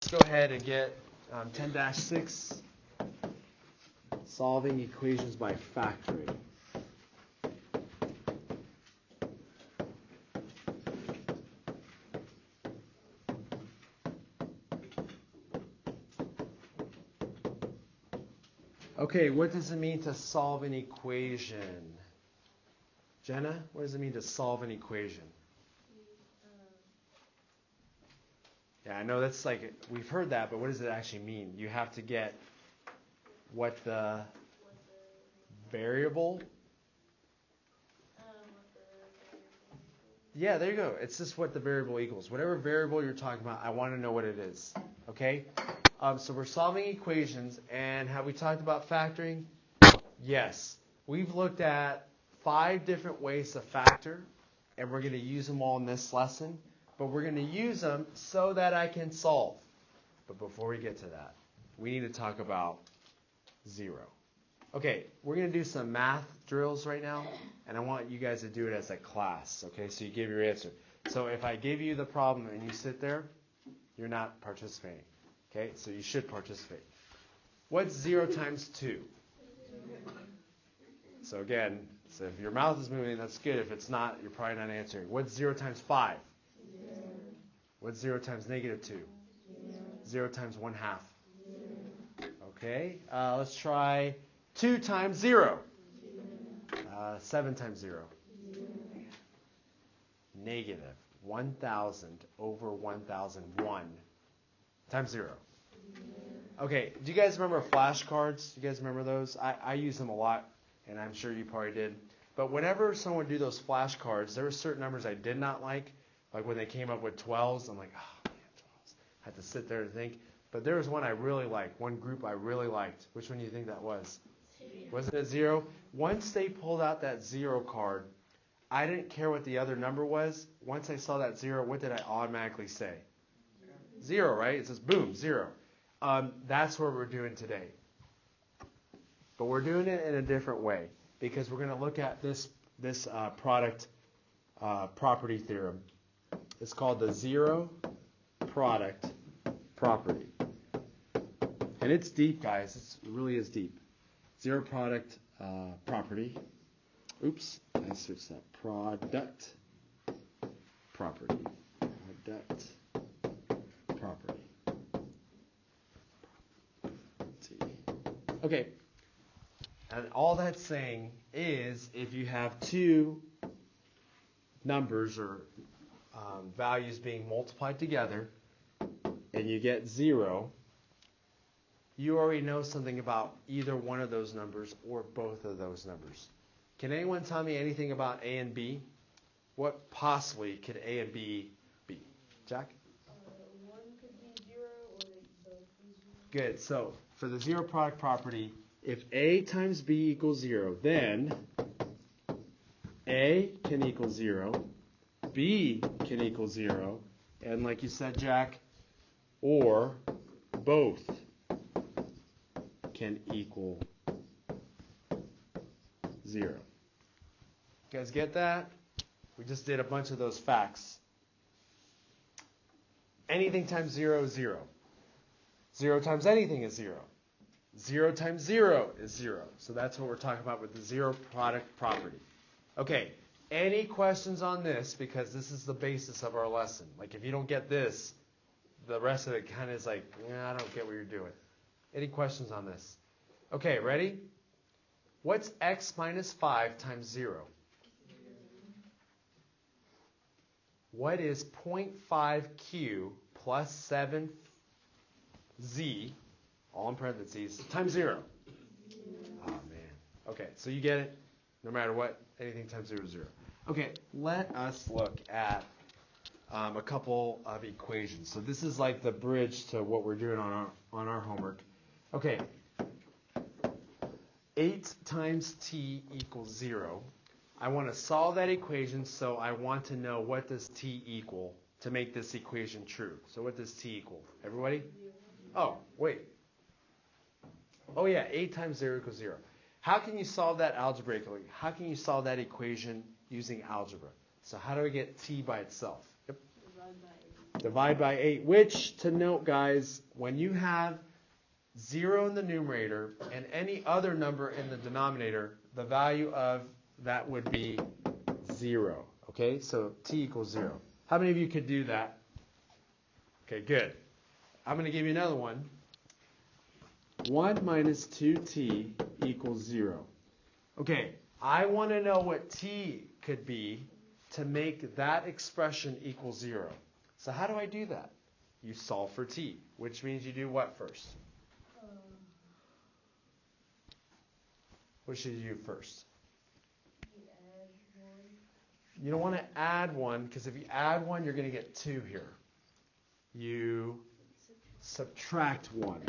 Let's go ahead and get 10-6, solving equations by factoring. Okay, what does it mean to solve an equation? Jenna, what does it mean to solve an equation? Yeah, I know that's like, we've heard that, but what does it actually mean? You have to get what the variable? Yeah, there you go. It's just what the variable equals. Whatever variable you're talking about, I want to know what it is. Okay? So we're solving equations, and have we talked about factoring? Yes. We've looked at 5 different ways to factor, and we're going to use them all in this lesson. But we're going to use them so that I can solve. But before we get to that, we need to talk about 0. Okay, we're going to do some math drills right now, and I want you guys to do it as a class. Okay, so you give your answer. So if I give you the problem and you sit there, you're not participating. Okay, so you should participate. What's 0 times 2? So again, so if your mouth is moving, that's good. If it's not, you're probably not answering. What's 0 times 5? What's 0 times negative 2? 0 times 1/2. Okay, let's try 2 times 0. 7 times 0. Negative 1,000 over 1,001 times 0. Okay, do you guys remember flashcards? Do you guys remember those? I use them a lot, and I'm sure you probably did. But whenever someone would do those flashcards, there were certain numbers I did not like. Like when they came up with 12s, I'm like, oh, man, 12s. I had to sit there and think. But there was one I really liked, one group I really liked. Which one do you think that was? 0. Wasn't it 0? Once they pulled out that 0 card, I didn't care what the other number was. Once I saw that 0, what did I automatically say? 0, right? It says, boom, 0. That's what we're doing today. But we're doing it in a different way because we're going to look at this product property theorem. It's called the zero product property. And it's deep, guys. It really is deep. Zero product property. Oops, I switched that. Product property. Product property. Let's see. Okay. And all that's saying is if you have two numbers or values being multiplied together and you get 0, you already know something about either one of those numbers or both of those numbers. Can anyone tell me anything about A and B? What possibly could A and B be? Jack? One could be 0 or they both be 0. Good. So for the zero product property, if A times B equals 0, then A can equal 0, B can equal 0, and like you said, Jack, or both can equal 0. You guys get that? We just did a bunch of those facts. Anything times 0 is 0. 0 times anything is 0. 0 times 0 is 0. So that's what we're talking about with the zero product property. Okay, any questions on this? Because this is the basis of our lesson. Like if you don't get this, the rest of it kind of is like, I don't get what you're doing. Any questions on this? Okay, ready? What's x minus 5 times 0? What is 0.5q plus 7z, all in parentheses, times 0? Oh, man. Okay, so you get it? No matter what, anything times 0 is 0. Okay, let us look at a couple of equations. So this is like the bridge to what we're doing on our homework. Okay, 8 times t equals 0. I want to solve that equation, so I want to know what does t equal to make this equation true. So what does t equal? Everybody? Oh, wait. Oh, yeah, 8 times 0 equals 0. How can you solve that algebraically? How can you solve that equation using algebra? So how do we get t by itself? Yep. Divide by 8, which, to note, guys, when you have 0 in the numerator and any other number in the denominator, the value of that would be 0. Okay, so t equals 0. How many of you could do that? Okay, good. I'm going to give you another one. 1 minus 2t equals 0. Okay, I want to know what t could be to make that expression equal 0. So how do I do that? You solve for t, which means you do what first? What should you do first? You add 1. You don't want to add 1, because if you add 1, you're going to get 2 here. You subtract 1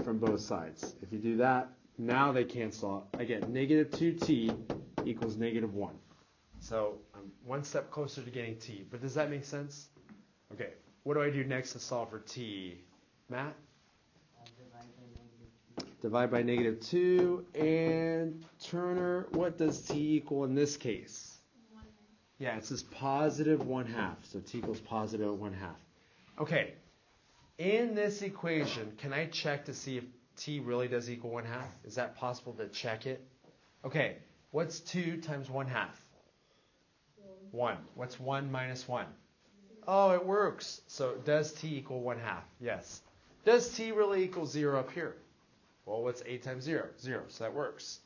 from both sides. If you do that, now they cancel out. I get negative 2t equals negative 1. So I'm one step closer to getting t. But does that make sense? Okay. What do I do next to solve for t? Matt? Divide by negative 2. And Turner, what does t equal in this case? 1/2. Yeah, it says positive 1/2. So t equals positive 1/2. Okay. In this equation, can I check to see if t really does equal 1/2? Is that possible to check it? Okay. What's 2 times 1/2? 1. What's 1 minus 1? Oh, it works. So does t equal 1/2? Yes. Does t really equal 0 up here? Well, what's 8 times 0? 0. So that works.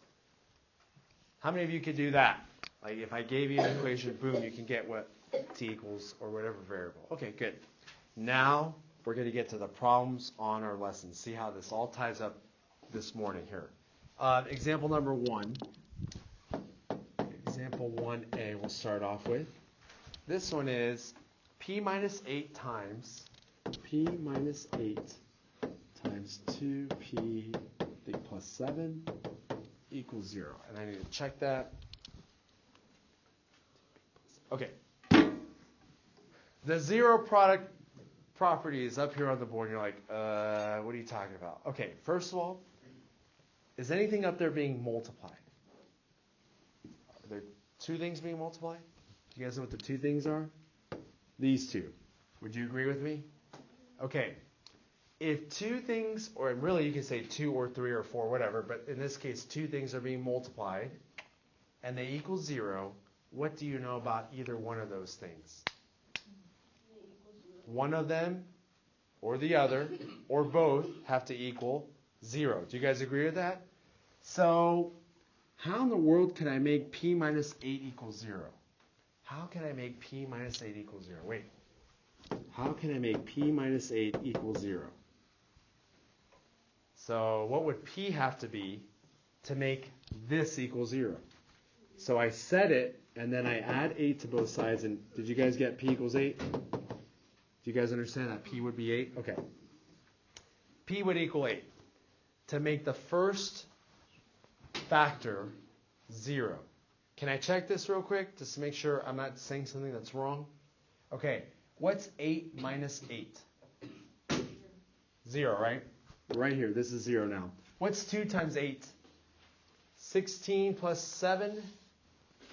How many of you could do that? Like if I gave you an equation, boom, you can get what t equals or whatever variable. Okay, good. Now we're going to get to the problems on our lesson. See how this all ties up this morning here. Example number 1. Example 1a we'll start off with. This one is p minus 8 times 2p plus 7 equals 0. And I need to check that. Okay. The zero product property is up here on the board. And you're like, what are you talking about? Okay, first of all, is anything up there being multiplied? Are there two things being multiplied? Do you guys know what the two things are? These two. Would you agree with me? Okay. If two things, or really you can say 2 or 3 or 4, whatever, but in this case, two things are being multiplied, and they equal 0, what do you know about either one of those things? One of them, or the other, or both have to equal 0. Do you guys agree with that? So, how in the world can I make p minus 8 equal 0? How can I make p minus 8 equal 0? Wait. How can I make p minus 8 equal 0? So what would p have to be to make this equal 0? So I set it, and then I add 8 to both sides. And did you guys get p equals 8? Do you guys understand that p would be 8? Okay. P would equal 8. To make the first factor 0. Can I check this real quick just to make sure I'm not saying something that's wrong? Okay. What's 8 minus 8? 0, right? Right here. This is 0 now. What's 2 times 8? 16 plus 7?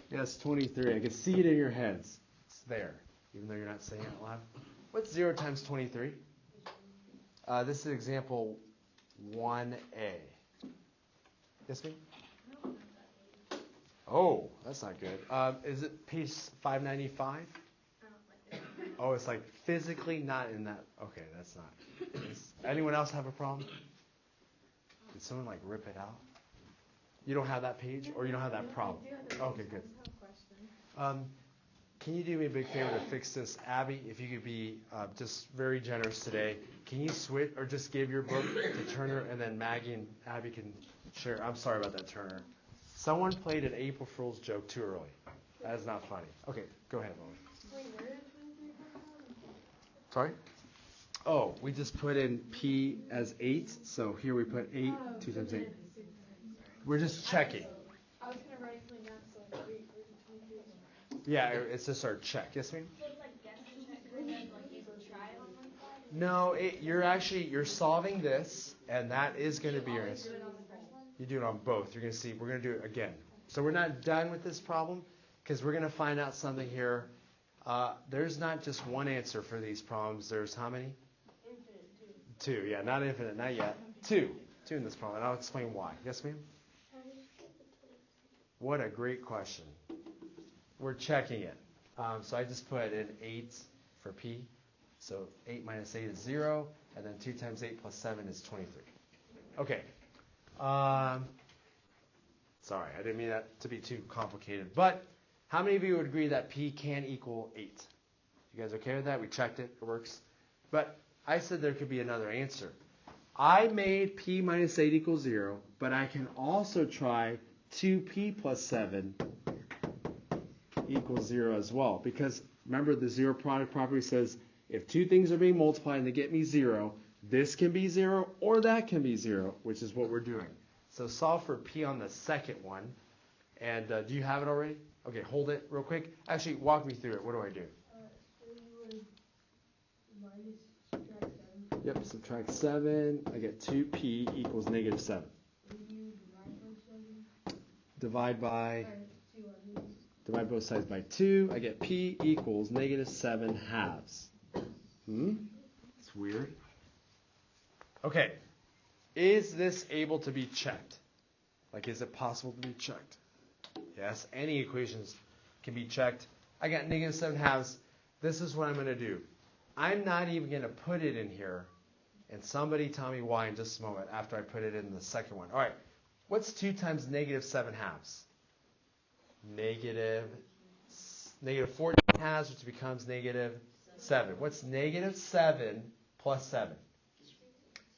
Yes, 23. I can see it in your heads. It's there, even though you're not saying it out loud. What's 0 times 23? This is example 1a. Yes, ma'am? Oh, that's not good. Is it page 595? Oh, it's like physically not in that. Okay, that's not. Anyone else have a problem? Did someone like rip it out? You don't have that page, or you don't have that problem? Okay, good. Can you do me a big favor to fix this? Abby, if you could be just very generous today, can you switch or just give your book to Turner, and then Maggie and Abby can share? I'm sorry about that, Turner. Someone played an April Fool's joke too early. That is not funny. Okay, go ahead, Molly. Sorry? Oh, we just put in P as 8. So here we put 8, 2 times 8. We're just checking. I was going to write something down, so like 8 or 23. Yeah, it's just our check. Yes, ma'am? So it's like guessing check, and then like you go try it on one side? No, you're solving this, and that is going to be your answer. Do it on the first one? You do it on both. You're going to see. We're going to do it again. So we're not done with this problem, because we're going to find out something here There's not just one answer for these problems. There's how many? Infinite, two. Two. Yeah, not infinite, not yet. Two. Two in this problem, and I'll explain why. Yes, ma'am? What a great question. We're checking it. So I just put in 8 for P. So 8 minus 8 is 0, and then 2 times 8 plus 7 is 23. Okay. Sorry, I didn't mean that to be too complicated. But how many of you would agree that P can equal 8? You guys okay with that? We checked it. It works. But I said there could be another answer. I made P minus 8 equals 0, but I can also try 2P plus 7 equals 0 as well. Because remember, the zero product property says if two things are being multiplied and they get me 0, this can be 0 or that can be 0, which is what we're doing. So solve for P on the second one. And do you have it already? Okay, hold it real quick. Actually, walk me through it. What do I do? So you would subtract 7. Yep, subtract 7. I get 2P equals negative 7. Would you Divide by, 2 on these? divide both sides by 2. I get P equals negative 7 halves. It's weird. Okay. Is this able to be checked? Like, is it possible to be checked? Yes, any equations can be checked. I got negative 7 halves. This is what I'm going to do. I'm not even going to put it in here. And somebody tell me why in just a moment after I put it in the second one. All right. What's 2 times negative 7 halves? Negative 14 halves, which becomes negative 7. What's negative 7 plus 7?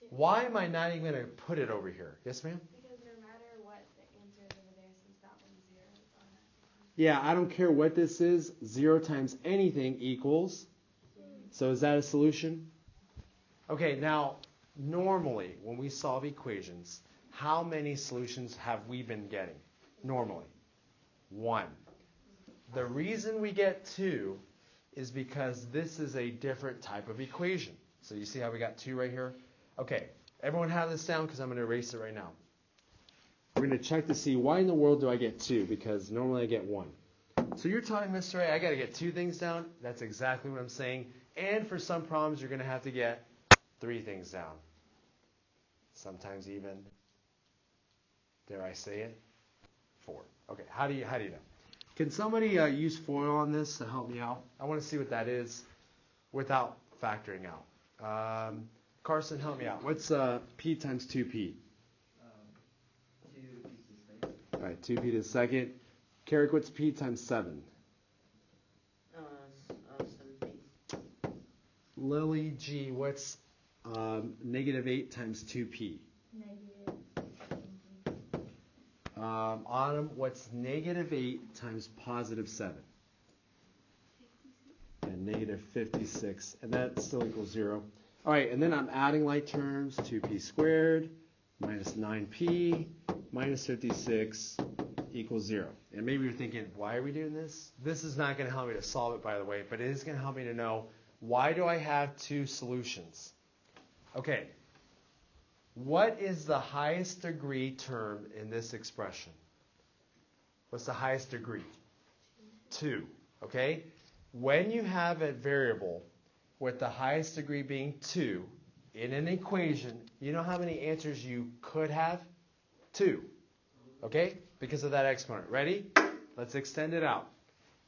Why am I not even going to put it over here? Yes, ma'am? Because no matter what the answer is over there, since that one's 0, it's automatically. Yeah, I don't care what this is. 0 times anything equals. So is that a solution? Okay, now, normally, when we solve equations, how many solutions have we been getting? Normally, 1. The reason we get 2 is because this is a different type of equation. So you see how we got 2 right here? Okay, everyone have this down because I'm going to erase it right now. We're going to check to see why in the world do I get 2, because normally I get 1. So you're telling Mr. A, I got to get 2 things down? That's exactly what I'm saying. And for some problems, you're going to have to get 3 things down. Sometimes even, dare I say it, 4. Okay, how do you know? Can somebody use FOIL on this to help me out? I want to see what that is without factoring out. Carson, help me out. What's P times 2P? 2 P to the second. All right, 2P to the second. Carrick, what's P times 7? 7P. Lily G, what's negative 8 times 2P? Negative 17. Autumn, what's negative 8 times positive 7? And negative 56. And that still equals 0. All right, and then I'm adding like terms. 2P squared minus 9P minus 56 equals 0. And maybe you're thinking, why are we doing this? This is not going to help me to solve it, by the way, but it is going to help me to know, why do I have 2 solutions? Okay, what is the highest degree term in this expression? What's the highest degree? 2, okay? When you have a variable with the highest degree being 2 in an equation, you know how many answers you could have? 2, okay? Because of that exponent. Ready? Let's extend it out.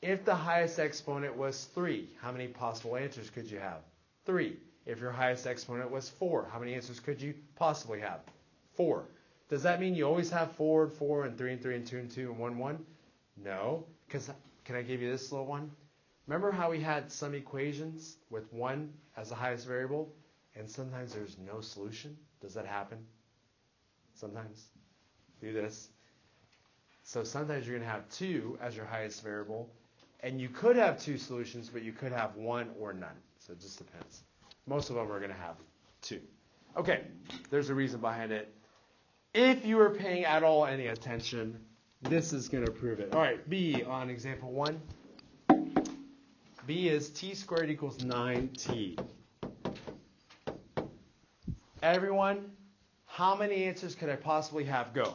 If the highest exponent was 3, how many possible answers could you have? 3. If your highest exponent was 4, how many answers could you possibly have? 4. Does that mean you always have 4 and 4 and 3 and 3 and 2 and 2 and 1 1? No. Because can I give you this little one? Remember how we had some equations with 1 as the highest variable, and sometimes there's no solution? Does that happen? Sometimes. Do this. So sometimes you're going to have 2 as your highest variable, and you could have 2 solutions, but you could have 1 or none. So it just depends. Most of them are going to have 2. Okay, there's a reason behind it. If you were paying at all any attention, this is going to prove it. All right, B on example 1. B is t squared equals 9t. Everyone, how many answers could I possibly have? Go.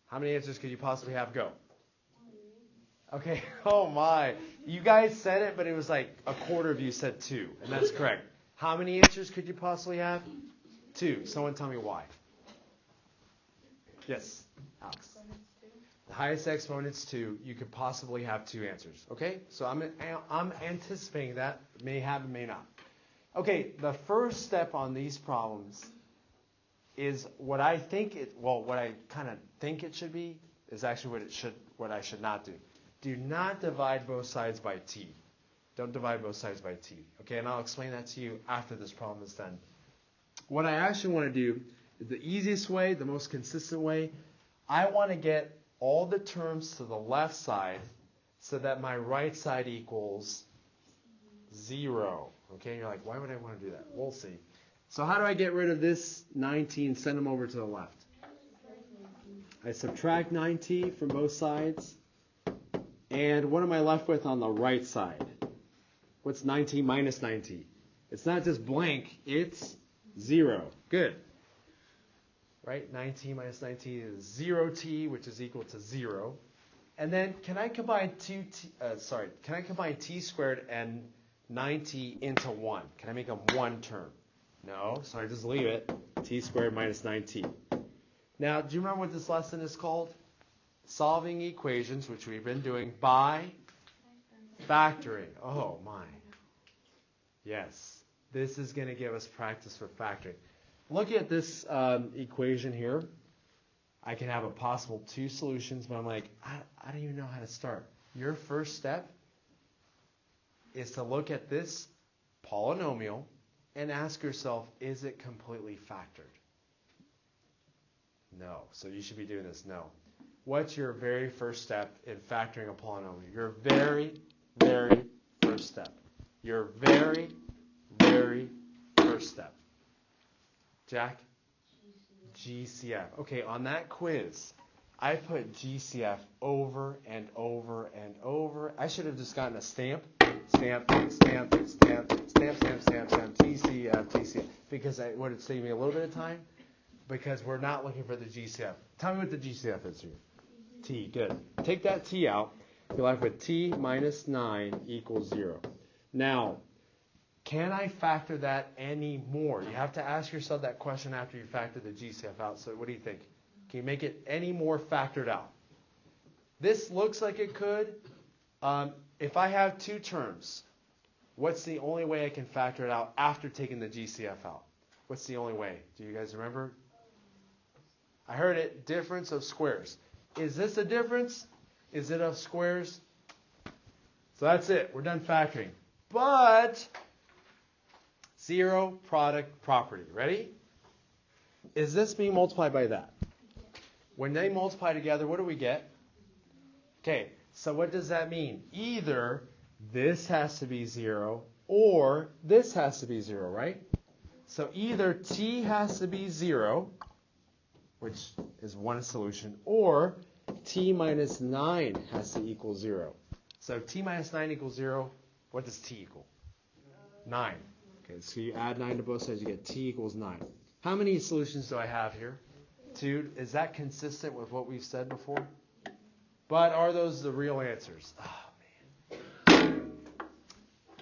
How many answers could you possibly have? Go. Okay, oh my. You guys said it, but it was like a quarter of you said 2, and that's correct. How many answers could you possibly have? 2. Someone tell me why. Yes, Alex. The highest exponent's 2. You could possibly have 2 answers. Okay, so I'm anticipating that. May happen, may not. Okay, the first step on these problems is what I kind of think it should be is actually what I should not do. Do not divide both sides by t. Don't divide both sides by t. Okay, and I'll explain that to you after this problem is done. What I actually want to do is the easiest way, the most consistent way. I want to get all the terms to the left side so that my right side equals 0. Okay, you're like, why would I want to do that? We'll see. So how do I get rid of this 9t and send them over to the left? I subtract 9t from both sides. And what am I left with on the right side? What's 9t minus 9t? It's not just blank, it's 0. Good. Right? 9t minus 9t is 0t, which is equal to 0. And then can I combine t squared and 9t into 1? Can I make them one term? No, so I just leave it. T squared minus 9t. Now, do you remember what this lesson is called? Solving equations, which we've been doing by factoring. Oh, my. Yes, this is going to give us practice for factoring. Look at this equation here. I can have a possible 2 solutions, but I'm like, I don't even know how to start. Your first step is to look at this polynomial and ask yourself, is it completely factored? No. So you should be doing this. No. What's your very first step in factoring a polynomial? Your very, very first step. Your very, very first step. Jack? GCF. Okay, on that quiz, I put GCF over and over and over. I should have just gotten a stamp, GCF, because it would have saved me a little bit of time, because we're not looking for the GCF. Tell me what the GCF is here. T, good. Take that T out. You're left with T minus 9 equals 0. Now, can I factor that any more? You have to ask yourself that question after you factor the GCF out. So what do you think? Can you make it any more factored out? This looks like it could. If I have 2 terms, what's the only way I can factor it out after taking the GCF out? What's the only way? Do you guys remember? I heard it, difference of squares. Is this a difference? Is it of squares? So that's it. We're done factoring. But 0 product property. Ready? Is this being multiplied by that? When they multiply together, what do we get? Okay, so what does that mean? Either this has to be 0 or this has to be 0, right? So either t has to be 0, which is one solution, or t minus 9 has to equal 0. So t minus 9 equals 0. What does t equal? 9. Okay, so you add 9 to both sides, you get t equals 9. How many solutions do I have here? 2. Is that consistent with what we've said before? But are those the real answers? Oh, man.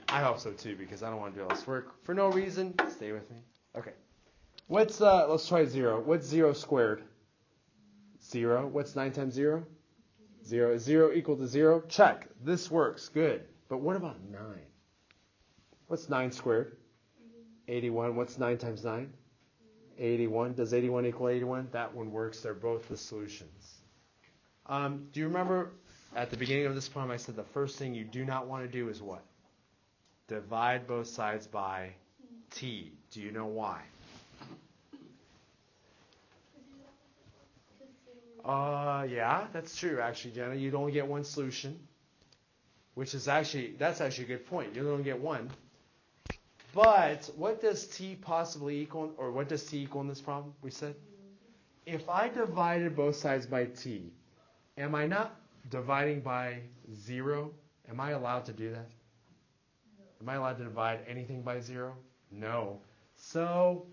I hope so, too, because I don't want to do all this work for no reason. Stay with me. Okay. Let's try 0. What's 0 squared? 0. What's 9 times 0? 0. Is 0 equal to 0? Check. This works. Good. But what about 9? What's 9 squared? 81. What's 9 times 9? 81. Does 81 equal 81? That one works. They're both the solutions. Do you remember at the beginning of this problem I said the first thing you do not want to do is what? Divide both sides by t. Do you know why? Yeah, that's true, actually, Jenna. You'd only get one solution, that's actually a good point. You'd only get one. But what does t possibly equal, or what does t equal in this problem, we said? If I divided both sides by t, am I not dividing by 0? Am I allowed to do that? Am I allowed to divide anything by 0? No. So,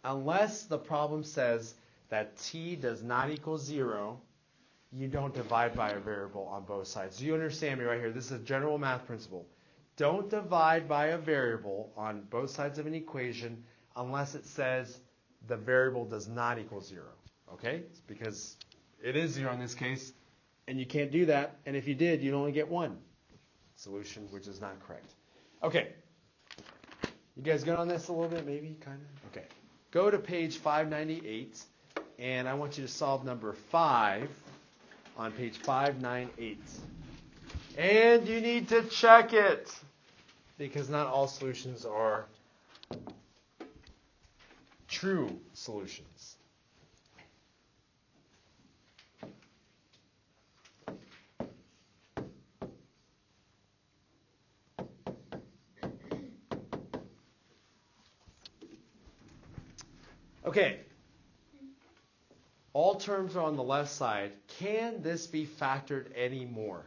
unless the problem says that t does not equal 0, you don't divide by a variable on both sides. Do you understand me right here? This is a general math principle. Don't divide by a variable on both sides of an equation unless it says the variable does not equal 0. Okay? It's because it is 0 in this case, and you can't do that. And if you did, you'd only get one solution, which is not correct. Okay. You guys good on this a little bit, maybe, kind of? Okay. Go to page 598, and I want you to solve number 5 on page 598. And you need to check it, because not all solutions are true solutions. Okay. All terms are on the left side. Can this be factored anymore?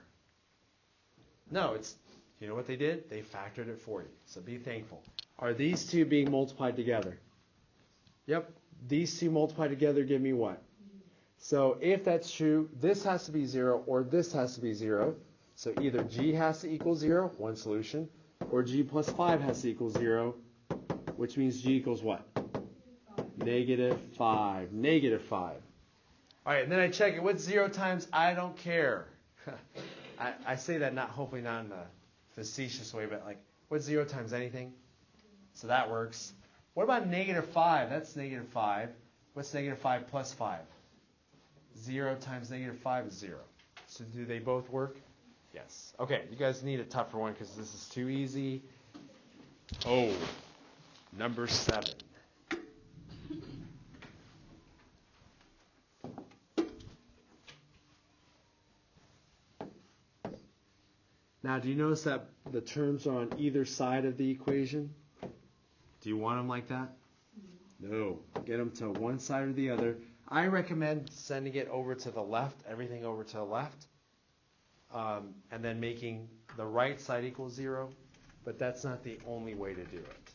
No, you know what they did? They factored it for you. So be thankful. Are these two being multiplied together? Yep. These two multiplied together give me what? So if that's true, this has to be 0 or this has to be 0. So either g has to equal 0, one solution, or g plus 5 has to equal 0, which means g equals what? -5. -5. All right, and then I check it. What's 0 times I don't care? I say that hopefully not in a facetious way, but like, what's 0 times anything? So that works. What about -5? That's -5. What's -5 plus 5? 0 times -5 is 0. So do they both work? Yes. Okay, you guys need a tougher one because this is too easy. Oh, number 7. Now, do you notice that the terms are on either side of the equation? Do you want them like that? No. Get them to one side or the other. I recommend sending it over to the left, everything over to the left, and then making the right side equal 0, but that's not the only way to do it.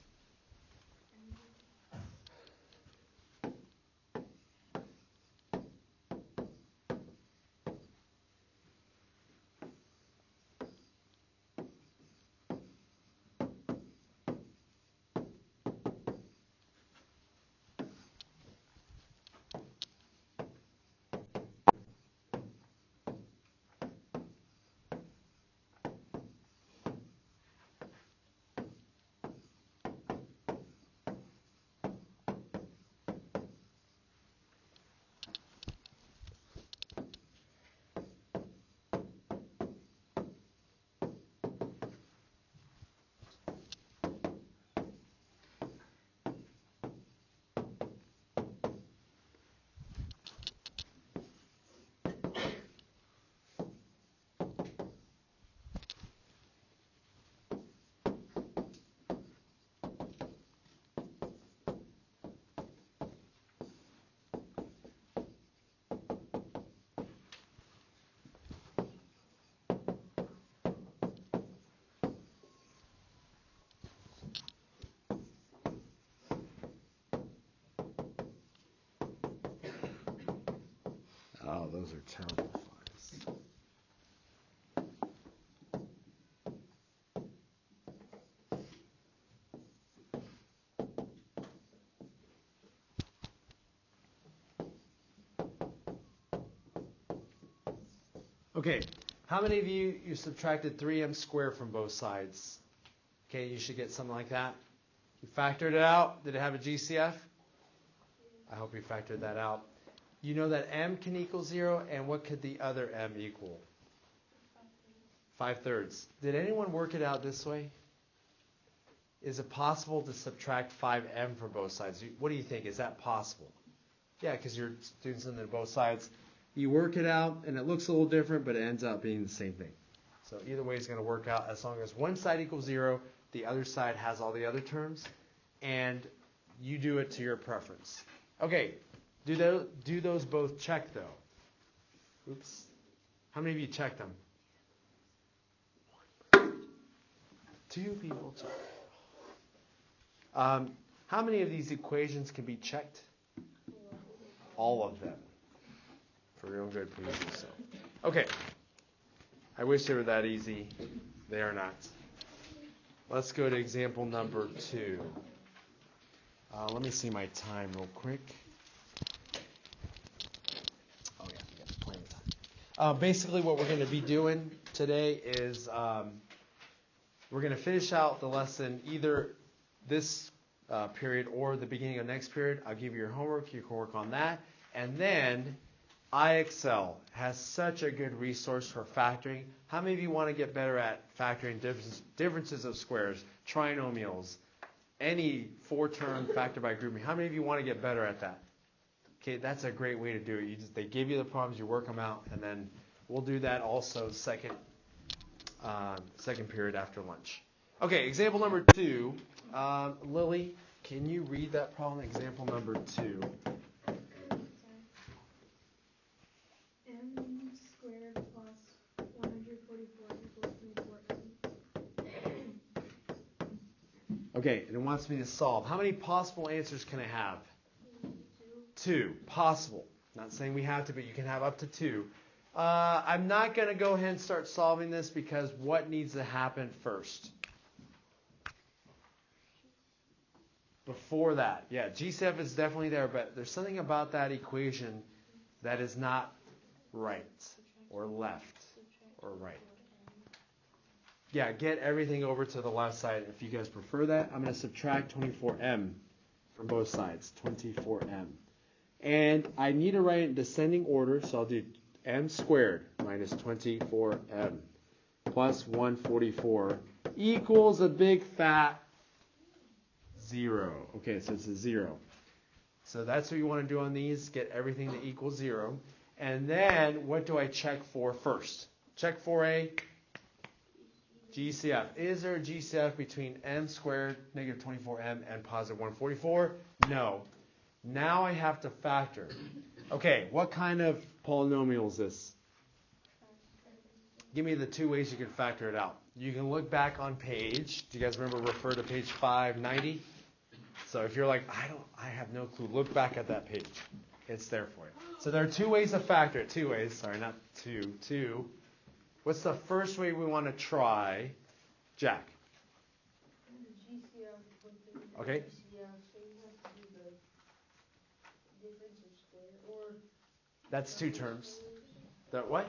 Oh, those are terrible files. Okay, how many of you subtracted 3m squared from both sides? Okay, you should get something like that. You factored it out. Did it have a GCF? I hope you factored that out. You know that m can equal 0, and what could the other m equal? 5/3. Did anyone work it out this way? Is it possible to subtract 5m from both sides? What do you think? Is that possible? Yeah, because you're doing something on both sides. You work it out, and it looks a little different, but it ends up being the same thing. So either way is going to work out as long as one side equals 0, the other side has all the other terms, and you do it to your preference. Okay. Do those both check, though? Oops. How many of you checked them? 2 people checked. How many of these equations can be checked? All of them. for real good, please do so. Okay. I wish they were that easy. They are not. Let's go to example number 2. Let me see my time real quick. Oh, yeah, we got plenty of time. Basically, what we're going to be doing today is we're going to finish out the lesson either this period or the beginning of next period. I'll give you your homework. You can work on that. And then iExcel has such a good resource for factoring. How many of you want to get better at factoring differences of squares, trinomials, any 4-term factor by grouping? How many of you want to get better at that? Okay, that's a great way to do it. They give you the problems, you work them out, and then we'll do that also second period after lunch. Okay, example number 2. Lily, can you read that problem? Example number 2. M squared plus 144 equals 24m. Okay, and it wants me to solve. How many possible answers can I have? 2. Possible. Not saying we have to, but you can have up to 2. I'm not going to go ahead and start solving this because what needs to happen first? Before that, yeah, G7 is definitely there, but there's something about that equation that is not right or left or right. Yeah, get everything over to the left side. If you guys prefer that, I'm going to subtract 24m from both sides, 24m. And I need to write it in descending order, so I'll do m squared minus 24m plus 144 equals a big fat 0. Okay, so it's a 0. So that's what you want to do on these, get everything to equal 0. And then what do I check for first? Check for a GCF. Is there a GCF between m squared, negative 24m, and positive 144? No. Now I have to factor. Okay, what kind of polynomial is this? Give me the 2 ways you can factor it out. You can look back on page. Do you guys remember refer to page 590? So if you're like, I have no clue, look back at that page. It's there for you. So there are 2 ways to factor it. 2 ways. Sorry, not 2. 2. What's the first way we want to try? Jack. Okay. That's 2 terms. The what?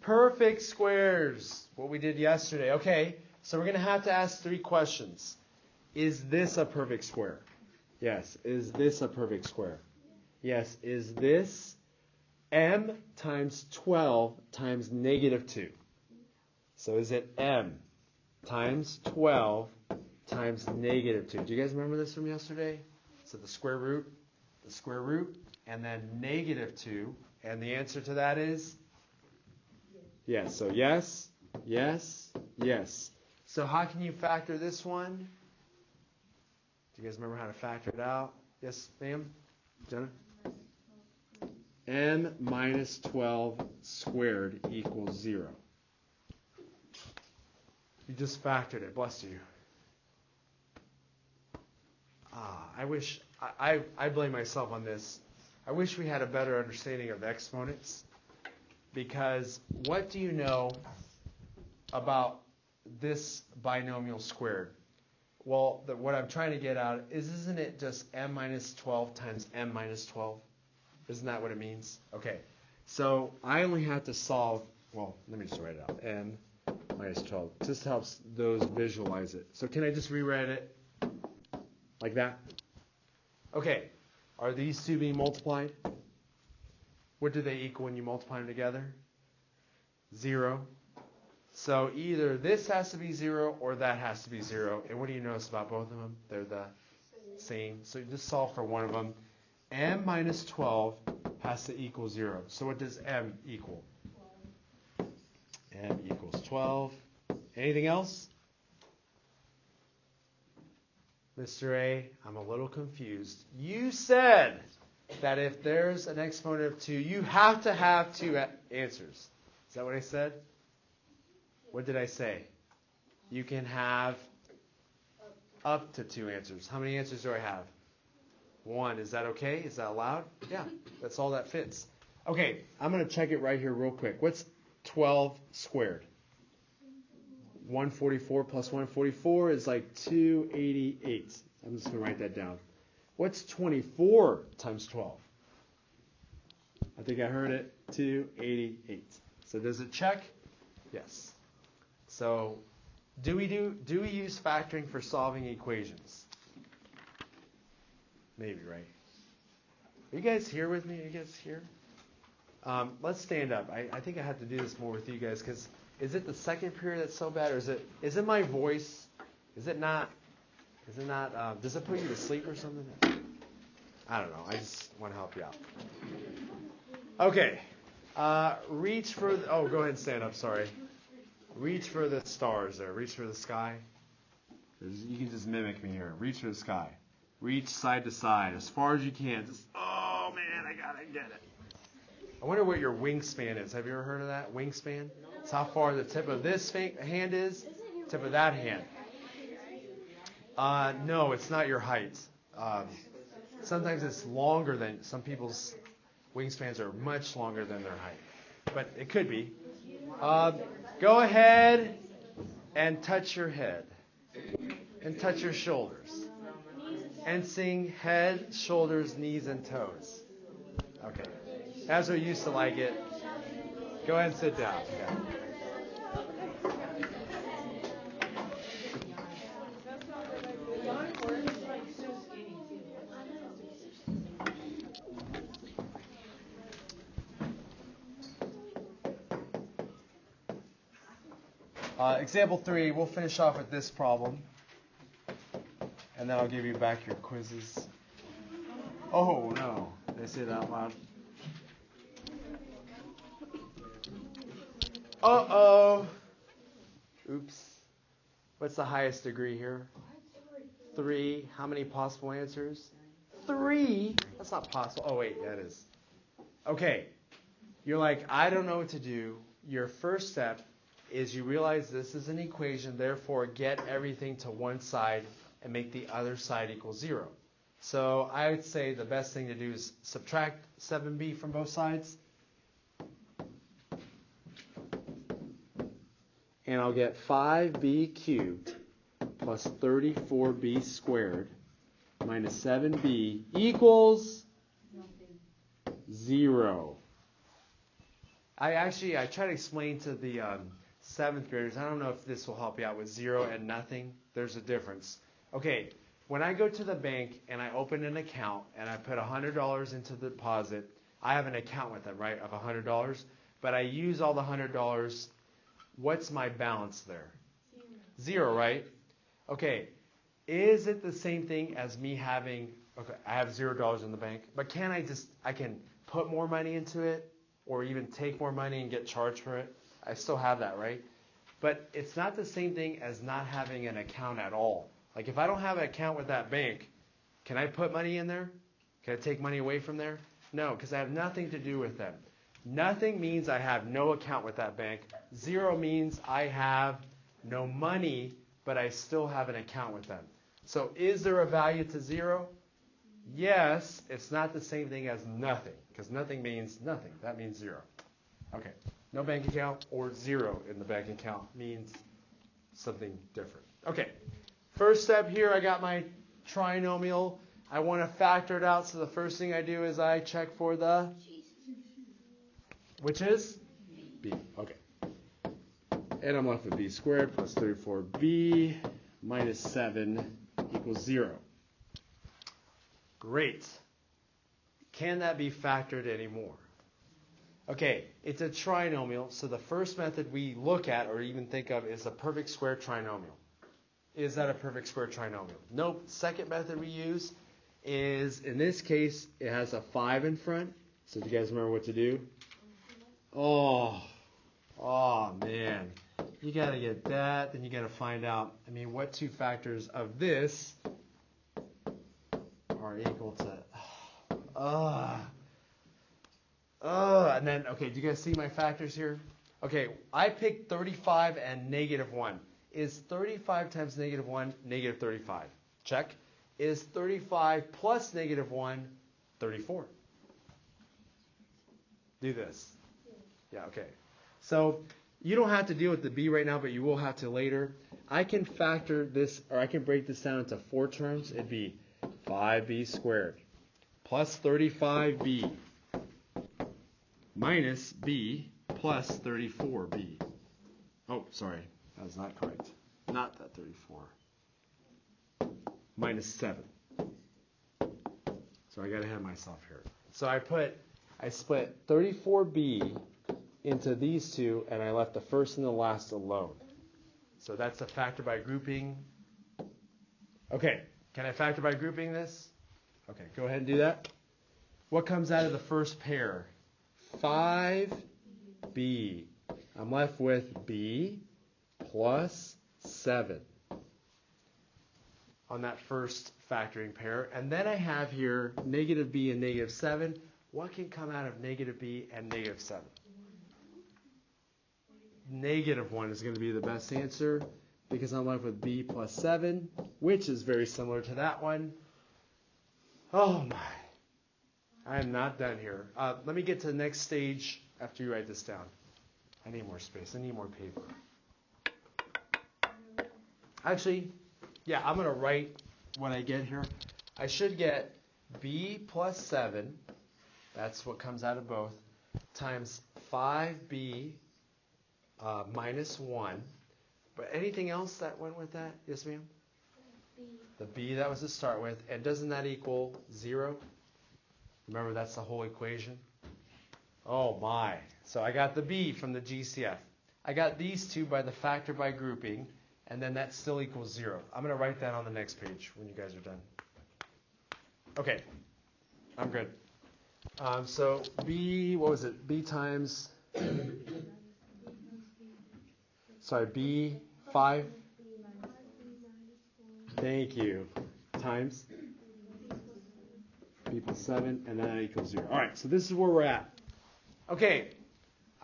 Perfect squares. What we did yesterday. Okay. So we're going to have to ask 3 questions. Is this a perfect square? Yes. Is this a perfect square? Yes. Is this m times 12 times negative 2? So is it m times 12 times negative 2? Do you guys remember this from yesterday? So the square root, and then negative 2. And the answer to that is? Yes. So yes, yes, yes. So how can you factor this one? Do you guys remember how to factor it out? Yes, ma'am? Jenna? M minus 12 squared equals 0. You just factored it. Bless you. I wish, I blame myself on this. I wish we had a better understanding of exponents, because what do you know about this binomial squared? Well, what I'm trying to get at is, isn't it just m minus 12 times m minus 12? Isn't that what it means? Okay, so I only have to solve, well, let me just write it out. M minus 12. This helps those visualize it. So can I just rewrite it like that? Okay, are these 2 being multiplied? What do they equal when you multiply them together? 0. So either this has to be 0 or that has to be 0. And what do you notice about both of them? They're the same. So you just solve for one of them. M minus 12 has to equal 0. So what does m equal? 12. M equals 12. Anything else? Mr. A, I'm a little confused. You said that if there's an exponent of 2, you have to have 2 answers. Is that what I said? What did I say? You can have up to 2 answers. How many answers do I have? 1. Is that okay? Is that allowed? Yeah, that's all that fits. Okay, I'm going to check it right here real quick. What's 12 squared? 144 plus 144 is like 288. I'm just going to write that down. What's 24 times 12? I think I heard it. 288. So does it check? Yes. So do we use factoring for solving equations? Maybe, right? Are you guys here with me? Are you guys here? Let's stand up. I think I have to do this more with you guys because is it the second period that's so bad, or is it my voice? Is it not? Does it put you to sleep or something? I don't know. I just want to help you out. Okay. Reach for go ahead and stand up. Sorry. Reach for the stars there. Reach for the sky. You can just mimic me here. Reach for the sky. Reach side to side as far as you can. Just, oh man, I gotta get it. I wonder what your wingspan is. Have you ever heard of that? Wingspan? It's how far the tip of this hand is, tip of that hand. No, it's not your height. Sometimes it's longer than some people's wingspans are much longer than their height, but it could be. Go ahead and touch your head and touch your shoulders and sing head, shoulders, knees, and toes. Okay. As we used to like it. Go ahead and sit down. Yeah. Example 3, we'll finish off with this problem. And then I'll give you back your quizzes. Oh, no. Did I say that out loud? Uh-oh. Oops. What's the highest degree here? 3. How many possible answers? 3? That's not possible. Oh, wait. Yeah, it is. Okay. You're like, I don't know what to do. Your first step is you realize this is an equation, therefore get everything to one side and make the other side equal 0. So I would say the best thing to do is subtract 7b from both sides. And I'll get 5b cubed plus 34b squared minus 7b equals 0. I try to explain to the 7th graders, I don't know if this will help you out with 0 and nothing. There's a difference. Okay, when I go to the bank and I open an account and I put $100 into the deposit, I have an account with them, right, of $100, but I use all the $100. What's my balance there? 0, right? Okay, is it the same thing as me having, okay, I have $0 in the bank, but I can put more money into it or even take more money and get charged for it? I still have that, right? But it's not the same thing as not having an account at all. Like if I don't have an account with that bank, can I put money in there? Can I take money away from there? No, because I have nothing to do with them. Nothing means I have no account with that bank. 0 means I have no money, but I still have an account with them. So is there a value to 0? Yes, it's not the same thing as nothing, because nothing means nothing. That means 0. Okay, no bank account or 0 in the bank account means something different. Okay, first step here, I got my trinomial. I want to factor it out, so the first thing I do is I check for the, which is? B. Okay. And I'm left with b squared plus 34b minus 7 equals 0. Great. Can that be factored anymore? Okay, it's a trinomial, so the first method we look at or even think of is a perfect square trinomial. Is that a perfect square trinomial? Nope. Second method we use is, in this case, it has a 5 in front. So do you guys remember what to do? Oh man. You got to get that, then you got to find out, what two factors of this are equal to, and then, okay, do you guys see my factors here? Okay, I picked 35 and negative 1. Is 35 times negative 1 negative 35? Check. Is 35 plus negative 1 34? do this? Yeah, okay. So you don't have to deal with the b right now, but you will have to later. I can factor this, or I can break this down into 4 terms. It'd be 5b squared plus 35b minus b plus 34b. Oh, sorry. That was not correct. Not that 34. Minus 7. So I got ahead of myself here. So I split 34b into these two, and I left the first and the last alone. So that's a factor by grouping. Okay, can I factor by grouping this? Okay, go ahead and do that. What comes out of the first pair? 5b. I'm left with b plus 7 on that first factoring pair. And then I have here negative b and negative 7. What can come out of negative b and negative 7? Negative 1 is going to be the best answer because I'm left with b plus 7, which is very similar to that one. Oh my. I am not done here. Let me get to the next stage after you write this down. I need more space. I need more paper. Actually, yeah, I'm going to write what I get here. I should get b plus 7, that's what comes out of both, times 5b minus 1. But anything else that went with that? Yes, ma'am? B. The b that was to start with. And doesn't that equal 0? Remember, that's the whole equation. Oh, my. So I got the b from the GCF. I got these two by the factor by grouping. And then that still equals 0. I'm going to write that on the next page when you guys are done. Okay. I'm good. So b, what was it? B times, sorry, b 5. Thank you. Times b plus 7, and then that equals 0. All right, so this is where we're at. Okay,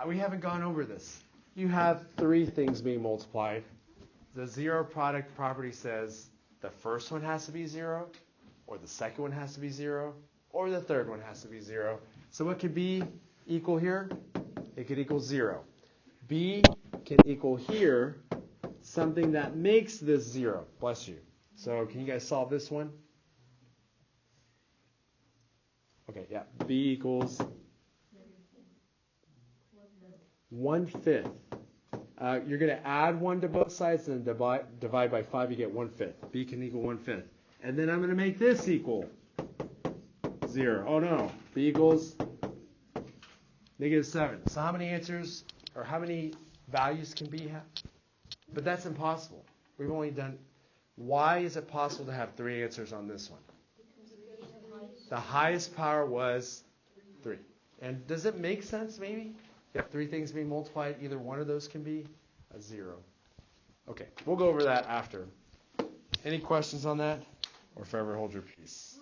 we haven't gone over this. You have 3 things being multiplied. The zero product property says the first one has to be 0, or the second one has to be 0, or the third one has to be 0. So what could b equal here? It could equal 0. b can equal here something that makes this 0. Bless you. So can you guys solve this one? Okay, yeah. b equals 1/5. You're going to add 1 to both sides and divide by 5. You get 1/5. b can equal 1/5. And then I'm going to make this equal 0. Oh no. b equals negative 7. So how many answers or how many values can b have? But that's impossible. We've only done. Why is it possible to have 3 answers on this one? The highest power was 3. And does it make sense maybe? You have 3 things being multiplied. Either one of those can be a 0. Okay, we'll go over that after. Any questions on that? Or forever hold your peace.